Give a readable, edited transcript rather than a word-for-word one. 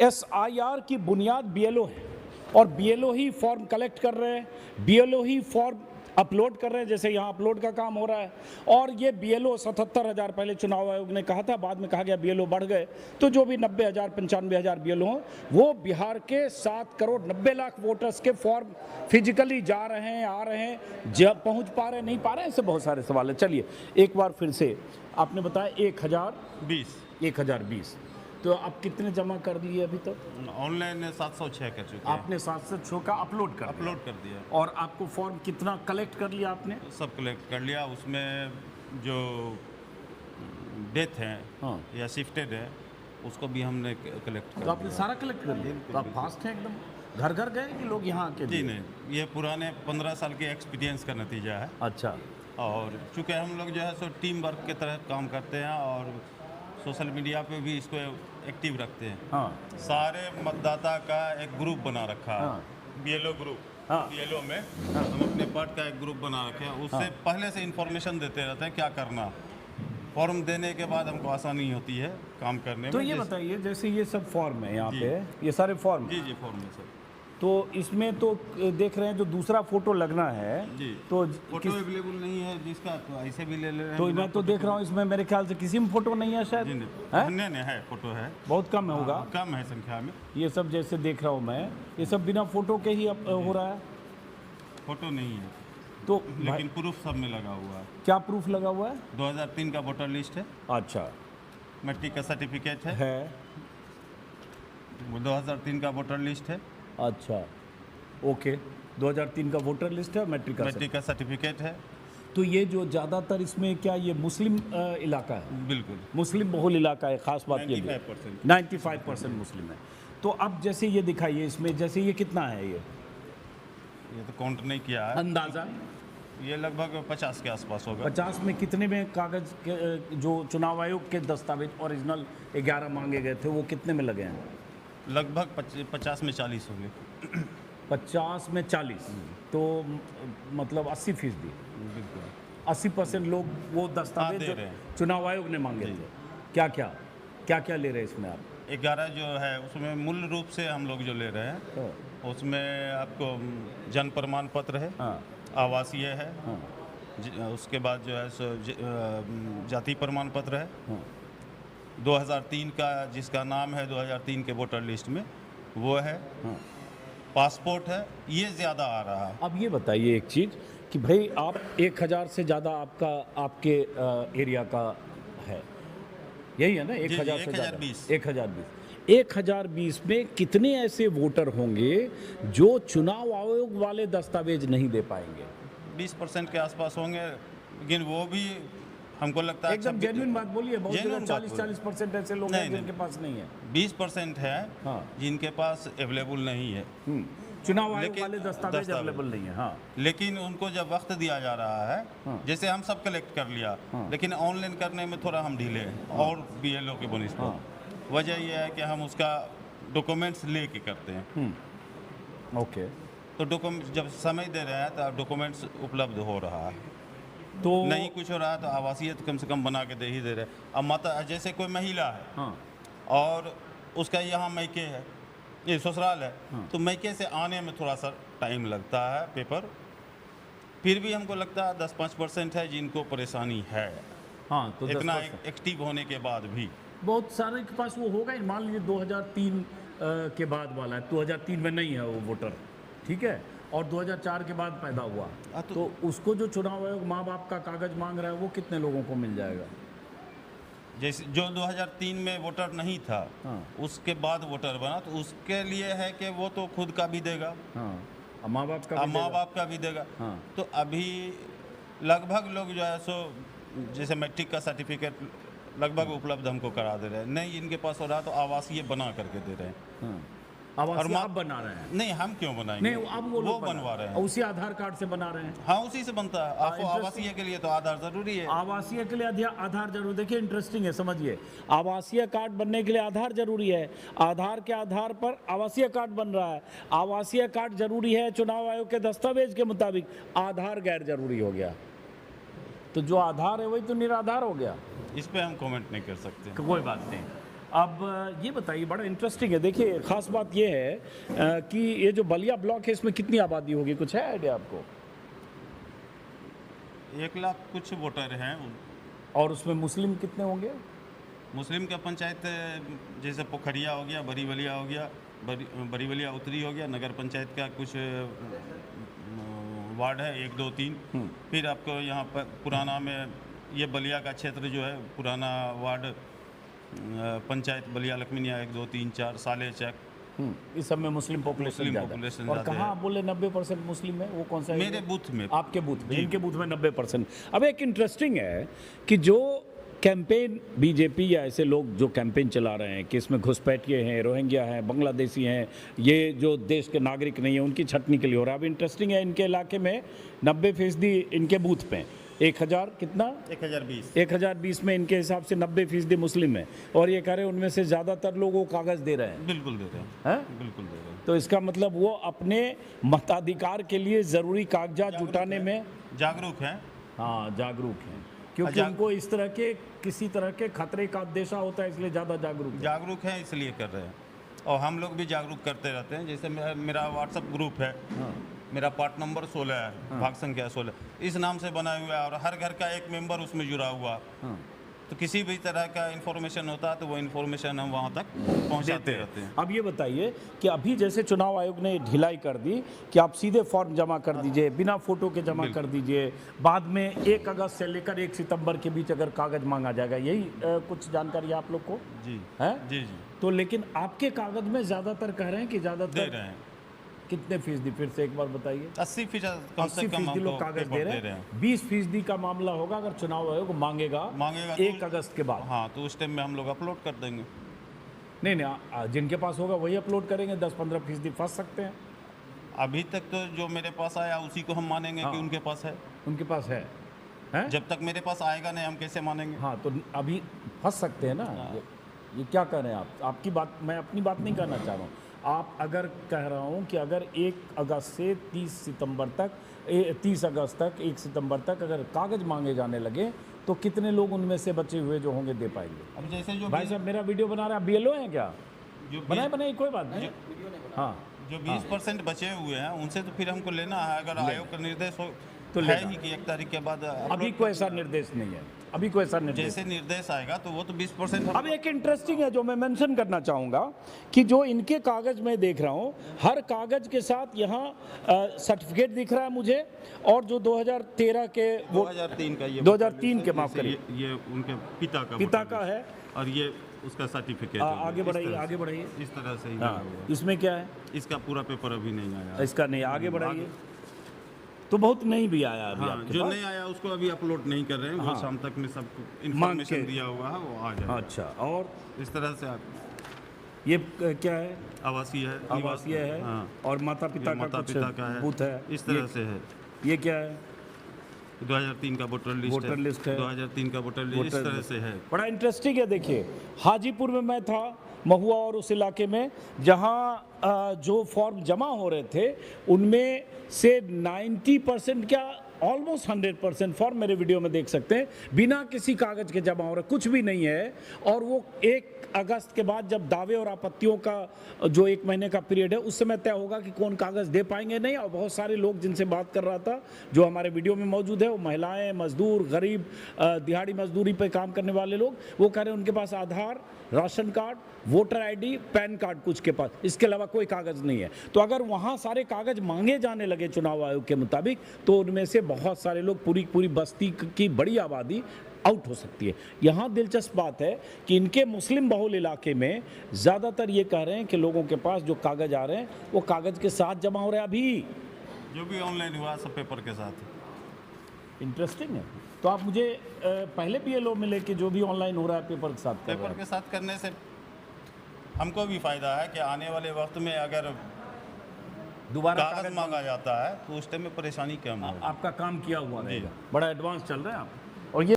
SIR की बुनियाद BLO है और BLO ही फॉर्म कलेक्ट कर रहे हैं, BLO ही फॉर्म अपलोड कर रहे हैं, जैसे यहाँ अपलोड का काम हो रहा है। और ये BLO 77,000 पहले चुनाव आयोग ने कहा था, बाद में कहा गया BLO बढ़ गए, तो जो भी 90,000 95,000 BLO हों, वो बिहार के 7 करोड़ 90 लाख वोटर्स के फॉर्म फिजिकली जा रहे हैं, आ रहे हैं, जब पहुँच पा रहे नहीं पा रहे हैं, ऐसे बहुत सारे सवाल है। चलिए एक बार फिर से आपने बताया 1020 तो आप कितने जमा कर दिए अभी तक? ऑनलाइन 706 कर चुके हैं। आपने 706 का अपलोड कर दिया। और आपको फॉर्म कितना कलेक्ट कर लिया आपने? सब कलेक्ट कर लिया। उसमें जो डेथ है या शिफ्टेड है उसको भी हमने कलेक्ट कर तो आपने सारा कलेक्ट कर लिया? तो आप फास्ट हैं एकदम। घर घर गए कि लोग यहाँ आके? जी नहीं, ये पुराने 15 साल के एक्सपीरियंस का नतीजा है। अच्छा। और चूँकि हम लोग जो है सो टीम वर्क के तरह काम करते हैं और सोशल मीडिया पे भी इसको एक्टिव रखते हैं। हाँ। सारे मतदाता का एक ग्रुप बना रखा है। हाँ। BLO group. हाँ। BLO में हम अपने पार्ट का एक ग्रुप बना रखे हैं। उससे पहले से इन्फॉर्मेशन देते रहते हैं क्या करना। फॉर्म देने के बाद हमको आसानी होती है काम करने तो में। ये बताइए, जैसे ये सब फॉर्म है यहाँ पे, ये सारे फॉर्म जी फॉर्म है सर। तो इसमें तो देख रहे हैं जो दूसरा फोटो लगना है जी, तो फोटो अवेलेबल नहीं है जिसका, तो ऐसे भी ले रहे हैं। तो मैं तो देख रहा हूँ इसमें मेरे ख्याल से किसी में फोटो नहीं है शायद। नहीं है, फोटो है, बहुत कम होगा। कम है संख्या में। ये सब जैसे देख रहा हूँ मैं, ये सब बिना फोटो के ही हो रहा है। फोटो नहीं है तो लेकिन प्रूफ सब में लगा हुआ है। क्या प्रूफ लगा हुआ है? 2003 का वोटर लिस्ट है। अच्छा। मैट्रिक का सर्टिफिकेट है। 2003 का वोटर लिस्ट है। अच्छा, ओके। 2003 का वोटर लिस्ट है, मैट्रिक का सर्टिफिकेट है। तो ये जो ज़्यादातर इसमें क्या ये मुस्लिम इलाका है? बिल्कुल मुस्लिम बहुल इलाका है। खास बात ये 95% मुस्लिम है। तो अब जैसे ये दिखाइए इसमें, जैसे ये कितना है? ये तो काउंट नहीं किया है। अंदाज़ा ये लगभग 50 के आसपास होगा। 50 में कितने में कागज़ के जो चुनाव आयोग के दस्तावेज ओरिजिनल 11 मांगे गए थे वो कितने में लगे हैं? लगभग 50 में 40 होंगे। 50 में 40 तो मतलब 80%। 80% लोग वो दस्तावेज जो चुनाव आयोग ने मांगे थे। क्या क्या ले रहे हैं इसमें आप? 11 जो है उसमें मूल रूप से हम लोग जो ले रहे हैं उसमें आपको जन्म प्रमाण पत्र है, आवासीय है, उसके बाद जो है सो जाति प्रमाण पत्र है, 2003 का जिसका नाम है 2003 के वोटर लिस्ट में वो है, पासपोर्ट है। ये ज़्यादा आ रहा है। अब ये बताइए एक चीज़ कि भाई आप 1000 से ज़्यादा आपके एरिया का है, यही है ना? 1000 से ज़्यादा 1020 में कितने ऐसे वोटर होंगे जो चुनाव आयोग वाले दस्तावेज नहीं दे पाएंगे? 20% के आसपास होंगे, लेकिन वो भी हमको लगता है एकदम जेन्युइन बात बोलिए। बहुत जगह 40% ऐसे लोग हैं जिनके पास नहीं है। 20% है जिनके पास अवेलेबल नहीं है। चुनाव आयोग वाले दस्तावेज अवेलेबल नहीं है। हाँ, लेकिन उनको जब वक्त दिया जा रहा है, जैसे हम सब कलेक्ट कर लिया, लेकिन ऑनलाइन करने में थोड़ा हम ढीले हैं और BLO के बनिस्पत। वजह यह है कि हम उसका डॉक्यूमेंट्स लेके करते हैं। ओके। तो डॉक्यूमेंट जब समय दे रहे हैं तो डॉक्यूमेंट्स उपलब्ध हो रहा है, तो नहीं कुछ हो रहा है तो आवासीय कम से कम बना के दे ही दे रहे। अब माता जैसे कोई महिला है और उसका यहाँ मैके है, ये ससुराल है, तो मैके से आने में थोड़ा सा टाइम लगता है पेपर। फिर भी हमको लगता है 10-5% है जिनको परेशानी है। हाँ, तो इतना एक्टिव होने के बाद भी बहुत सारे के पास वो होगा। मान लीजिए 2003 के बाद वाला है, 2003 में नहीं है वो वोटर, ठीक है, और 2004 के बाद पैदा हुआ, तो उसको जो चुनाव आयोग माँ बाप का कागज मांग रहा है वो कितने लोगों को मिल जाएगा? जैसे जो 2003 में वोटर नहीं था, उसके बाद वोटर बना, तो उसके लिए है कि वो तो खुद का भी देगा, माँ बाप का भी देगा। तो अभी लगभग लोग जो है सो जैसे मैट्रिक का सर्टिफिकेट लगभग उपलब्ध हमको करा दे रहे हैं। नहीं इनके पास हो रहा तो आवासीय बना करके दे रहे हैं। आवासीय आप बना रहे हैं? नहीं, हम क्यों बनाएंगे? नहीं, अब वो बनवा रहे हैं। उसी आधार कार्ड से बना रहे हैं? हाँ, उसी से बनता है। आपको आवासीय के लिए तो आधार जरूरी है। आवासीय के लिए आधार जरूरी। देखिए इंटरेस्टिंग है, समझिए। आवासीय कार्ड बनने के लिए आधार जरूरी है, आधार के आधार पर आवासीय कार्ड बन रहा है। आवासीय कार्ड जरूरी है चुनाव आयोग के दस्तावेज के मुताबिक, आधार गैर जरूरी हो गया। तो जो आधार है वही तो निराधार हो गया। इस पे हम कमेंट नहीं कर सकते। कोई बात नहीं। अब ये बताइए, बड़ा इंटरेस्टिंग है। देखिए, खास बात ये है कि ये जो बलिया ब्लॉक है, इसमें कितनी आबादी होगी, कुछ है आइडिया आपको? 1 लाख कुछ वोटर हैं। और उसमें मुस्लिम कितने होंगे? मुस्लिम का पंचायत जैसे पोखरिया हो गया, बरीवलिया हो गया, बरीवलिया उत्तरी हो गया, नगर पंचायत का कुछ वार्ड है 1 2 3। फिर आपको यहाँ पर पुराना में ये बलिया का क्षेत्र जो है, पुराना वार्ड पंचायत बलिया लक्ष्मीनिया 1 2 3 4 साले चक, इस सब में मुस्लिम पॉपुलेशन मुस्लिम ज़्यादा है। population और ज़्यादा कहाँ है। आप बोले 90% मुस्लिम है, वो कौन सा मेरे एरिया? बूथ में। आपके बूथ में, इनके बूथ में 90%। अब एक इंटरेस्टिंग है कि जो कैंपेन बीजेपी या ऐसे लोग जो कैंपेन चला रहे हैं कि इसमें घुसपैठिए हैं, रोहिंग्या हैं, बांग्लादेशी हैं, ये जो देश के नागरिक नहीं है, उनकी छटनी के लिए हो रहा है। अब इंटरेस्टिंग है, इनके इलाके में 90% इनके बूथ पे 1000 कितना 1020 में इनके हिसाब से 90% मुस्लिम है। और ये कह रहे हैं उनमें से ज़्यादातर लोग वो कागज़ दे रहे हैं। बिल्कुल दे रहे हैं? बिल्कुल दे रहे हैं। तो इसका मतलब वो अपने मताधिकार के लिए ज़रूरी कागजात जुटाने में जागरूक हैं। हाँ, जागरूक हैं, क्योंकि उनको इस तरह के किसी तरह के खतरे का अंदेशा होता है, इसलिए ज़्यादा जागरूक हैं, इसलिए कर रहे हैं। और हम लोग भी जागरूक करते रहते हैं। जैसे मेरा व्हाट्सएप ग्रुप है, मेरा पार्ट नंबर 16 है, भाग संख्या 16 इस नाम से बना हुआ है, और हर घर का एक मेंबर उसमें जुड़ा हुआ। तो किसी भी तरह का इन्फॉर्मेशन होता है तो वो इन्फॉर्मेशन हम वहाँ तक पहुँचाते रहते हैं। अब ये बताइए कि अभी जैसे चुनाव आयोग ने ढिलाई कर दी कि आप सीधे फॉर्म जमा कर दीजिए, बिना फोटो के जमा कर दीजिए, बाद में 1 अगस्त से लेकर 1 सितंबर के बीच अगर कागज मांगा जाएगा, यही कुछ जानकारी है आप लोग को? जी है जी जी। तो लेकिन आपके कागज में ज़्यादातर कह रहे हैं कि ज़्यादातर दे रहे हैं। कितने फीसदी, फिर से एक बार बताइए? 80% कम से कम 80% लोग कागज दे रहे हैं। 20% का मामला होगा अगर चुनाव आयोग मांगेगा 1 अगस्त के बाद। हाँ, तो उस टाइम में हम लोग अपलोड कर देंगे। नहीं, जिनके पास होगा वही अपलोड करेंगे, 10-15% फंस सकते हैं। अभी तक तो जो मेरे पास आया उसी को हम मानेंगे कि उनके पास है। उनके पास है, हैं? जब तक मेरे पास आएगा नहीं, हम कैसे मानेंगे? हाँ, तो अभी फंस सकते हैं ना। ये क्या कह रहे हैं आप? आपकी बात, मैं अपनी बात नहीं कहना चाह रहा हूँ। आप अगर कह रहा हूँ कि अगर 1 अगस्त से 30 अगस्त तक 1 सितंबर तक अगर कागज मांगे जाने लगे तो कितने लोग उनमें से बचे हुए जो होंगे दे पाएंगे? अब जैसे जो भाई साहब, मेरा वीडियो बना रहा है, BLO है क्या? जो बनाए कोई बात नहीं। हाँ, जो 20% बचे हुए हैं उनसे तो फिर हमको लेना है। अगर आयोग का निर्देश हो तो है ही कि 1 तारीख के बाद। अभी कोई ऐसा निर्देश नहीं है, अभी कोई ऐसा निर्देश। जैसे निर्देश आएगा तो वो तो 20%। अब एक इंटरेस्टिंग है जो मैं मेंशन करना चाहूँगा कि जो इनके कागज में देख रहा हूँ, हर कागज के साथ यहाँ सर्टिफिकेट दिख रहा है मुझे, और जो 2013 के 2003 का ये 2003 के माफ करिए, ये उनके पिता का है, और ये उसका सर्टिफिकेट। आगे बढ़ाइए इस तरह से ही। हाँ, इसमें क्या है? इसका पूरा पेपर अभी नहीं आया। इसका नहीं, आगे बढ़ाइए। तो बहुत नहीं भी आया अभी। हाँ, जो नहीं आया उसको अभी अपलोड नहीं कर रहे हैं। वो शाम तक में सब इन्फॉर्मेशन दिया हुआ है, वो आ जाएगा। अच्छा, और इस तरह से ये क्या है? आवासीय है। हाँ। और माता पिता का है, बूथ है, इस तरह से है। ये क्या है? 2003 का वोटर लिस्ट है। 2003 का वोटर लिस्ट इस तरह से है। बड़ा इंटरेस्टिंग है। देखिए, हाजीपुर में मैं था, महुआ और उस इलाके में, जहाँ जो फॉर्म जमा हो रहे थे उनमें से 90% क्या ऑलमोस्ट 100% फॉर्म मेरे वीडियो में देख सकते हैं बिना किसी कागज के जमा हो रहे, कुछ भी नहीं है। और वो 1 अगस्त के बाद जब दावे और आपत्तियों का जो 1 महीने का पीरियड है, उस समय तय होगा कि कौन कागज दे पाएंगे नहीं। और बहुत सारे लोग जिनसे बात कर रहा था, जो हमारे वीडियो में मौजूद है, वो महिलाएं, मजदूर, गरीब, दिहाड़ी मजदूरी पे काम करने वाले लोग, वो कह रहे हैं उनके पास Aadhaar, ration card, voter ID, PAN card कुछ के पास, इसके अलावा कोई कागज नहीं है। तो अगर वहाँ सारे कागज मांगे जाने लगे चुनाव आयोग के मुताबिक, तो उनमें से बहुत सारे लोग, पूरी बस्ती की बड़ी आबादी आउट हो सकती है। यहाँ दिलचस्प बात है कि इनके मुस्लिम बहुल इलाके में ज़्यादातर ये कह रहे हैं कि लोगों के पास जो कागज आ रहे हैं वो कागज के साथ जमा हो रहे हैं। अभी जो भी ऑनलाइन हुआ सब पेपर के साथ। इंटरेस्टिंग है। तो आप मुझे पहले BLO मिले कि जो भी ऑनलाइन हो रहा है पेपर के साथ पेपर के साथ करने से हमको भी फायदा है कि आने वाले वक्त में अगर दोबारा कागज मांगा जाता है तो उस टाइम में परेशानी कम होगी। आपका काम किया हुआ रहेगा। बड़ा एडवांस चल रहा है आप।